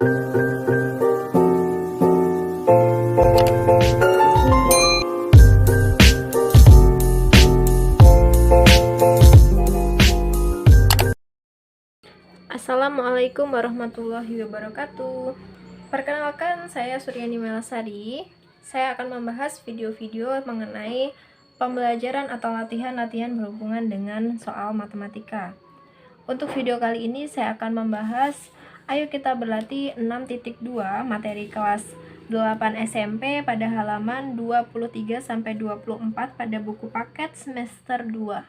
Assalamualaikum warahmatullahi wabarakatuh. Perkenalkan, saya Suryani Melasari. Saya akan membahas video-video mengenai pembelajaran atau latihan-latihan berhubungan dengan soal matematika. Untuk video kali ini saya akan membahas ayo kita berlatih 6.2 materi kelas 8 SMP pada halaman 23-24 pada buku paket semester 2.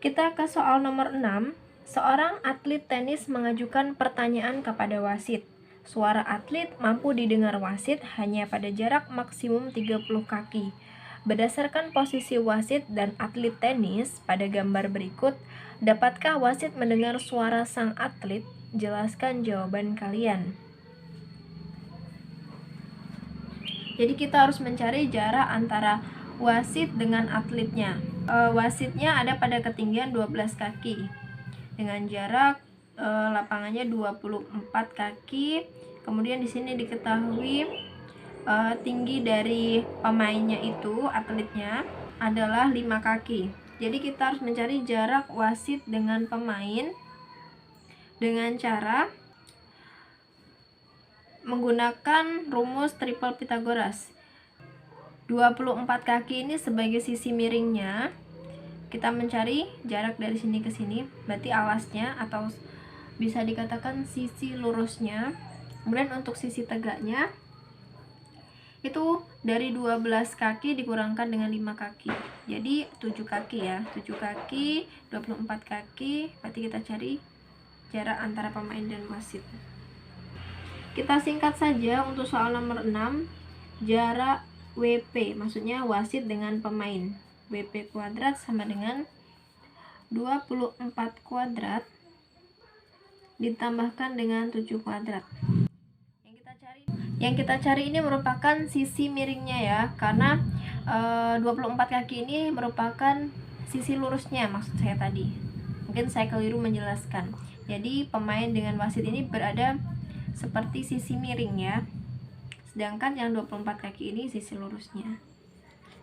Kita ke soal nomor 6. Seorang atlet tenis mengajukan pertanyaan kepada wasit. Suara atlet mampu didengar wasit hanya pada jarak maksimum 30 kaki. Berdasarkan posisi wasit dan atlet tenis pada gambar berikut, dapatkah wasit mendengar suara sang atlet? Jelaskan jawaban kalian. Jadi kita harus mencari jarak antara wasit dengan atletnya. Wasitnya ada pada ketinggian 12 kaki dengan jarak lapangannya 24 kaki. Kemudian di sini diketahui tinggi dari pemainnya itu, atletnya adalah 5 kaki. Jadi kita harus mencari jarak wasit dengan pemain dengan cara menggunakan rumus triple Pythagoras. 24 kaki ini sebagai sisi miringnya. Kita mencari jarak dari sini ke sini, berarti alasnya atau bisa dikatakan sisi lurusnya. Kemudian untuk sisi tegaknya itu dari 12 kaki dikurangkan dengan 5 kaki. Jadi 7 kaki ya. 7 kaki, 24 kaki, berarti kita cari jarak antara pemain dan wasit. Kita singkat saja untuk soal nomor 6, jarak WP, maksudnya wasit dengan pemain. WP kuadrat sama dengan 24 kuadrat ditambahkan dengan 7 kuadrat. Yang kita cari ini merupakan sisi miringnya ya, karena 24 kaki ini merupakan sisi lurusnya maksud saya tadi. Mungkin saya keliru menjelaskan. Jadi pemain dengan wasit ini berada seperti sisi miring ya. Sedangkan yang 24 kaki ini sisi lurusnya.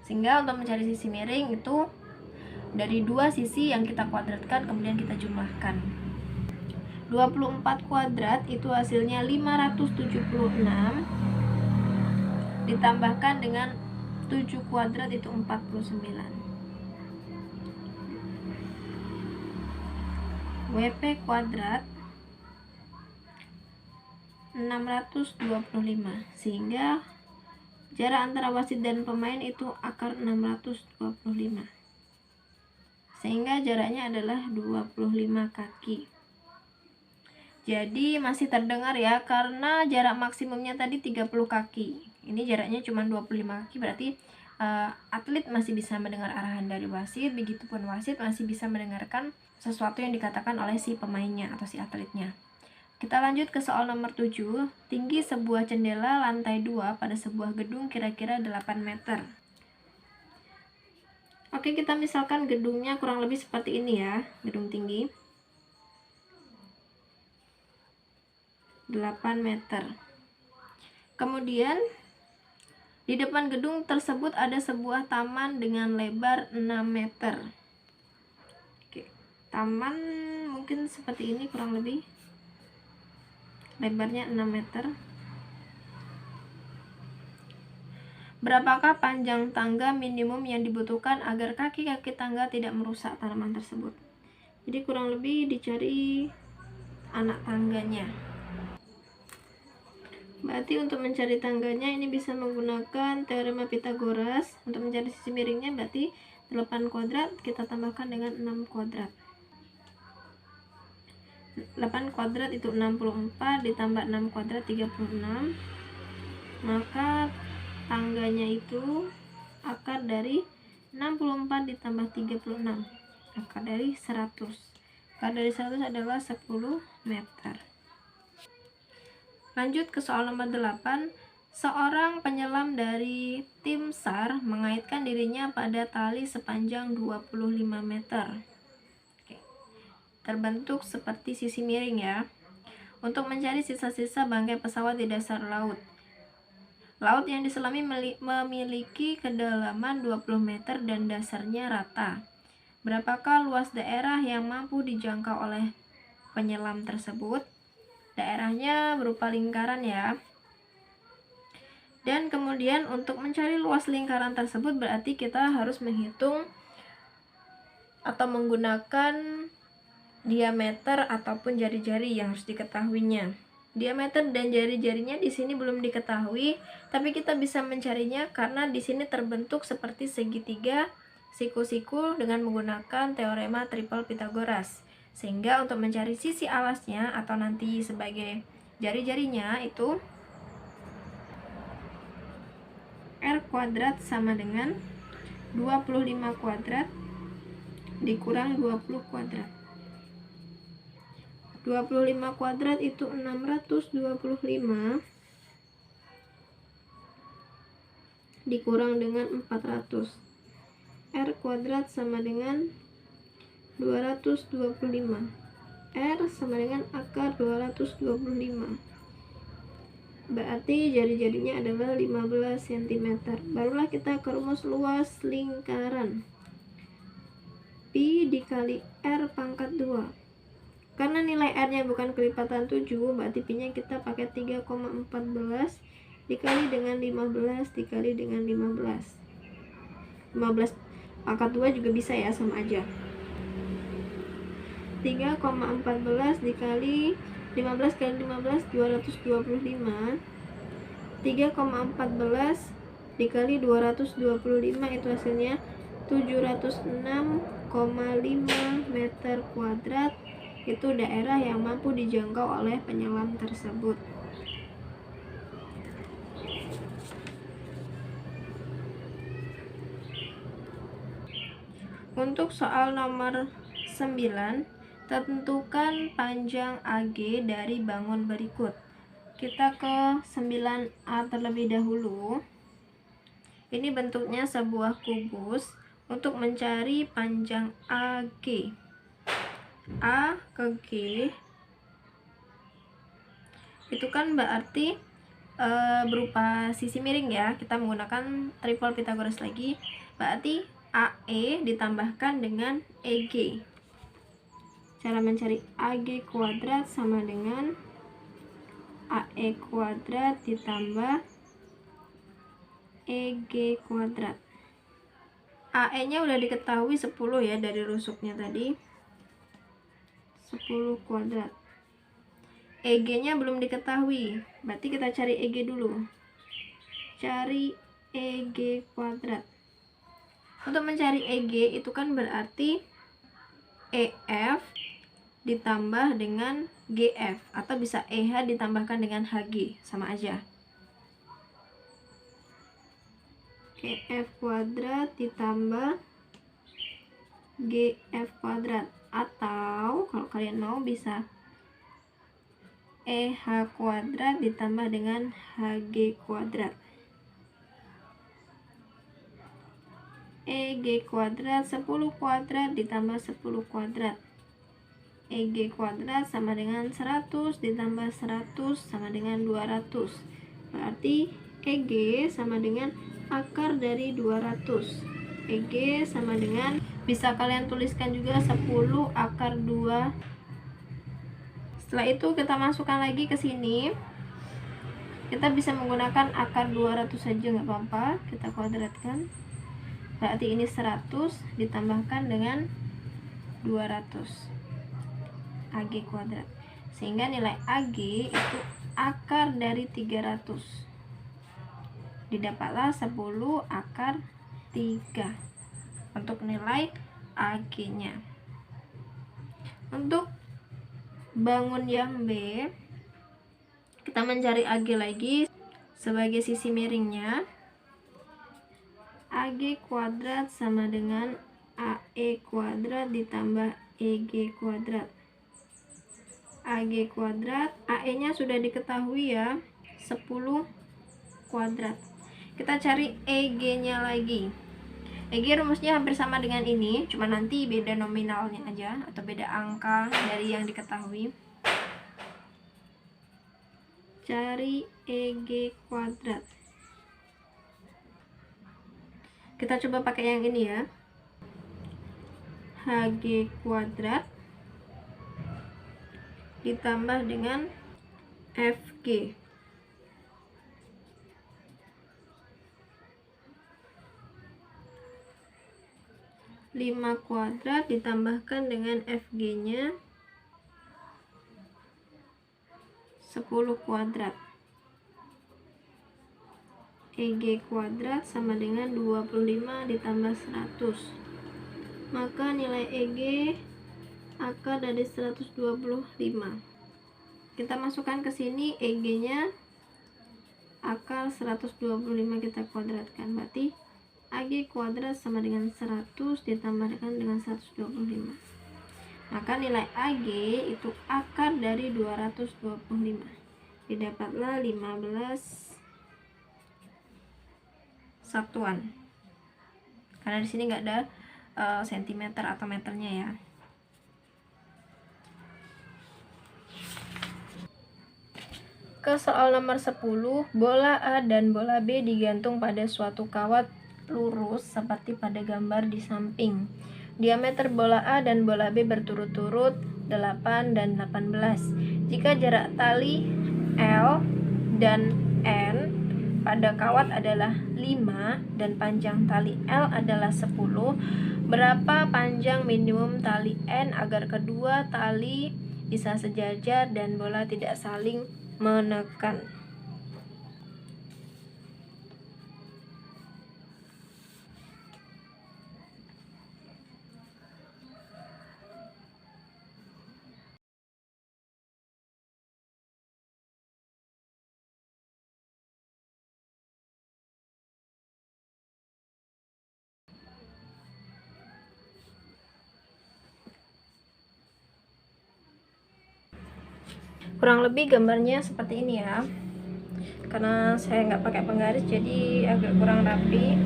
Sehingga untuk mencari sisi miring itu dari dua sisi yang kita kuadratkan kemudian kita jumlahkan. 24 kuadrat itu hasilnya 576 ditambahkan dengan 7 kuadrat itu 49. WP kuadrat 625, sehingga jarak antara wasit dan pemain itu akar 625, sehingga jaraknya adalah 25 kaki. Jadi masih terdengar ya, karena jarak maksimumnya tadi 30 kaki. Ini jaraknya cuma 25 kaki, berarti atlet masih bisa mendengar arahan dari wasit, begitupun wasit masih bisa mendengarkan sesuatu yang dikatakan oleh si pemainnya atau si atletnya. Kita lanjut ke soal nomor 7. Tinggi sebuah jendela lantai 2 pada sebuah gedung kira-kira 8 meter. Oke, kita misalkan gedungnya kurang lebih seperti ini ya, gedung tinggi 8 meter. Kemudian di depan gedung tersebut ada sebuah taman dengan lebar 6 meter. Oke, taman mungkin seperti ini kurang lebih. Lebarnya 6 meter. Berapakah panjang tangga minimum yang dibutuhkan agar kaki-kaki tangga tidak merusak tanaman tersebut? Jadi kurang lebih dicari anak tangganya. Berarti untuk mencari tangganya ini bisa menggunakan teorema Pythagoras. Untuk mencari sisi miringnya berarti 8 kuadrat kita tambahkan dengan 6 kuadrat. 8 kuadrat itu 64 ditambah 6 kuadrat 36. Maka tangganya itu akar dari 64 ditambah 36, akar dari 100. Akar dari 100 adalah 10 meter. Lanjut ke soal nomor 8. Seorang penyelam dari tim SAR mengaitkan dirinya pada tali sepanjang 25 meter. Terbentuk seperti sisi miring ya. untuk mencari sisa-sisa bangkai pesawat di dasar laut. Laut yang diselami memiliki kedalaman 20 meter dan dasarnya rata. Berapakah luas daerah yang mampu dijangkau oleh penyelam tersebut? Daerahnya berupa lingkaran ya. Dan kemudian untuk mencari luas lingkaran tersebut berarti kita harus menghitung atau menggunakan diameter ataupun jari-jari yang harus diketahuinya. Diameter dan jari-jarinya di sini belum diketahui, tapi kita bisa mencarinya karena di sini terbentuk seperti segitiga siku-siku dengan menggunakan teorema triple Pythagoras. Sehingga untuk mencari sisi alasnya atau nanti sebagai jari-jarinya itu R kuadrat sama dengan 25 kuadrat dikurang 20 kuadrat. 25 kuadrat itu 625 dikurang dengan 400. R kuadrat sama dengan 225. R sama dengan akar 225. Berarti jari-jarinya adalah 15 cm. Barulah kita ke rumus luas lingkaran. Pi dikali R pangkat 2. Karena nilai R-nya bukan kelipatan 7, berarti Pi-nya kita pakai 3,14 dikali dengan 15 dikali dengan 15. 15 pangkat 2 juga bisa ya, sama aja. 3,14 dikali 15 kali 15 225. 3,14 dikali 225 itu hasilnya 706,5 meter kuadrat. Itu daerah yang mampu dijangkau oleh penyelam tersebut. Untuk soal nomor 9, tentukan panjang AG dari bangun berikut. Kita ke 9A terlebih dahulu. Ini bentuknya sebuah kubus untuk mencari panjang AG. A ke G itu kan berarti berupa sisi miring ya. Kita menggunakan triple Pythagoras lagi. Berarti AE ditambahkan dengan EG. Cara mencari AG kuadrat sama dengan AE kuadrat ditambah EG kuadrat. AE nya udah diketahui 10 ya dari rusuknya tadi. 10 kuadrat. EG nya belum diketahui, berarti kita cari EG dulu. Cari EG kuadrat. Untuk mencari EG itu kan berarti EF ditambah dengan GF, atau bisa EH ditambahkan dengan HG, sama aja. EF kuadrat ditambah GF kuadrat, atau kalau kalian mau bisa EH kuadrat ditambah dengan HG kuadrat. EG kuadrat 10 kuadrat ditambah 10 kuadrat. EG kuadrat sama dengan 100 ditambah 100 sama dengan 200. Berarti EG sama dengan akar dari 200. EG sama dengan, bisa kalian tuliskan juga 10 akar 2. Setelah itu kita masukkan lagi ke sini. Kita bisa menggunakan akar 200 saja, nggak apa-apa. Kita kuadratkan. Berarti ini 100 ditambahkan dengan 200. AG kuadrat. Sehingga nilai AG itu akar dari 300. Didapatlah 10 akar 3 untuk nilai AG-nya. Untuk bangun yang B, kita mencari AG lagi sebagai sisi miringnya. AG kuadrat sama dengan AE kuadrat ditambah EG kuadrat. AG kuadrat, AE-nya sudah diketahui ya, 10 kuadrat. Kita cari EG-nya lagi. EG rumusnya hampir sama dengan ini, cuma nanti beda nominalnya aja atau beda angka dari yang diketahui. cari EG kuadrat. Kita coba pakai yang ini ya. HG kuadrat ditambah dengan FG. Lima kuadrat ditambahkan dengan FG-nya 10 kuadrat. EG kuadrat sama dengan 25 ditambah 100. Maka nilai EG akar dari 125. Kita masukkan ke sini EG-nya akar 125 kita kuadratkan. Berarti AG kuadrat sama dengan 100 ditambahkan dengan 125. Maka nilai AG itu akar dari 225. Didapatlah 15 satuan. Karena di sini nggak ada sentimeter atau meternya ya. Ke soal nomor 10, bola A dan bola B digantung pada suatu kawat lurus seperti pada gambar di samping. Diameter bola A dan bola B berturut-turut 8 dan 18. Jika jarak tali L dan N pada kawat adalah 5 dan panjang tali L adalah 10, berapa panjang minimum tali N agar kedua tali bisa sejajar dan bola tidak saling menekan? Kurang lebih gambarnya seperti ini ya. Karena saya nggak pakai penggaris jadi agak kurang rapi.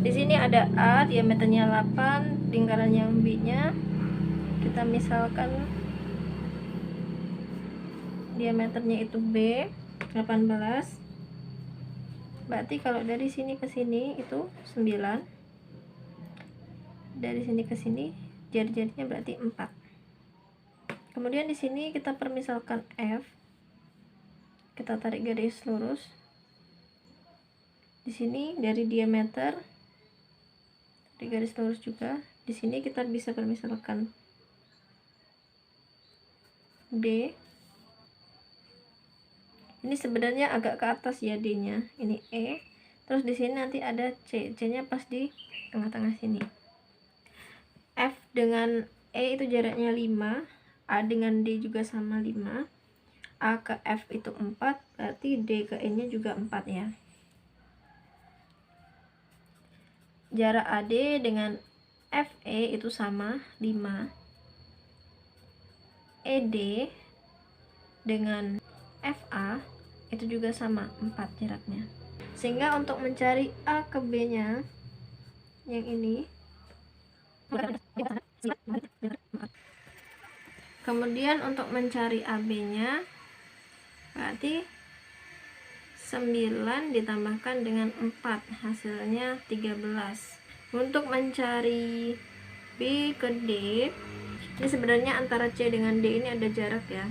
Di sini ada A, diameternya 8, lingkaran yang B-nya kita misalkan diameternya itu B 18. Berarti kalau dari sini ke sini itu 9. Dari sini ke sini jari-jarinya berarti 4. Kemudian di sini kita permisalkan F. Kita tarik garis lurus. Di sini dari diameter tarik garis lurus juga. Di sini kita bisa permisalkan D. Ini sebenarnya agak ke atas ya D-nya. Ini E. Terus di sini nanti ada C. C-nya pas di tengah-tengah sini. F dengan E itu jaraknya 5. A dengan D juga sama 5. A ke F itu 4, berarti D ke E nya juga 4 ya. Jarak AD dengan FE itu sama 5. ED dengan FA itu juga sama 4 jaraknya. Sehingga untuk mencari A ke B nya yang ini, kemudian untuk mencari AB-nya berarti 9 ditambahkan dengan 4, hasilnya 13. Untuk mencari B ke D, ini sebenarnya antara C dengan D ini ada jarak ya.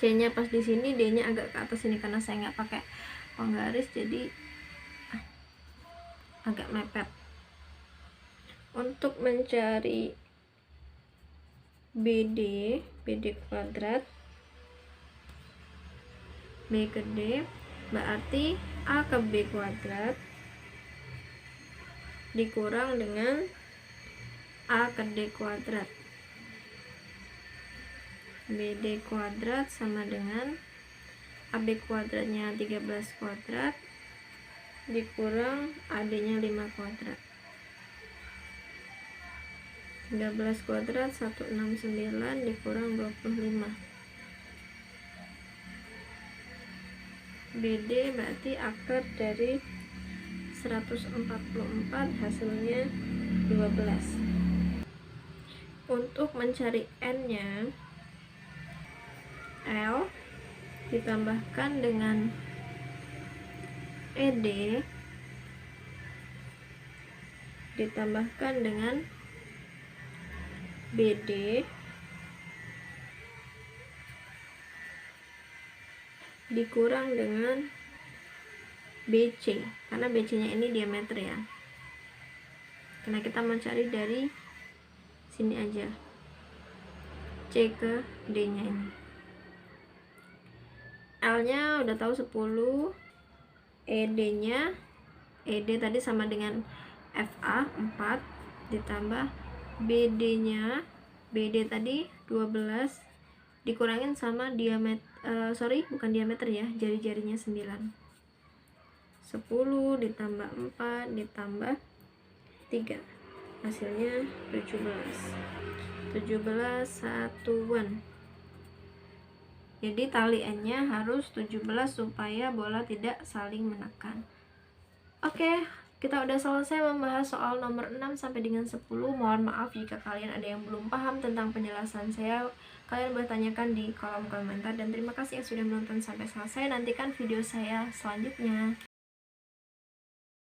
C-nya pas di sini, D-nya agak ke atas ini karena saya nggak pakai penggaris jadi agak mepet. Untuk mencari BD kuadrat B ke D berarti A ke B kuadrat dikurang dengan A ke D kuadrat. BD kuadrat sama dengan AB kuadratnya 13 kuadrat dikurang AD nya 5 kuadrat. 13 kuadrat 169 dikurang 25. BD berarti akar dari 144, hasilnya 12. Untuk mencari N nya, L ditambahkan dengan ED ditambahkan dengan BD dikurang dengan BC, karena BC nya ini diameter ya, karena kita mencari dari sini aja, C ke D nya ini. L nya udah tahu 10, ED nya, ED tadi sama dengan FA 4 ditambah BD nya, BD tadi 12 dikurangin sama diameter, bukan diameter ya, jari-jarinya 9, 10 ditambah 4 ditambah 3, hasilnya 17 satuan. Jadi tali N nya harus 17 supaya bola tidak saling menekan. Oke, kita udah selesai membahas soal nomor 6 sampai dengan 10. Mohon maaf jika kalian ada yang belum paham tentang penjelasan saya. Kalian boleh tanyakan di kolom komentar, dan terima kasih yang sudah menonton sampai selesai. Nantikan video saya selanjutnya.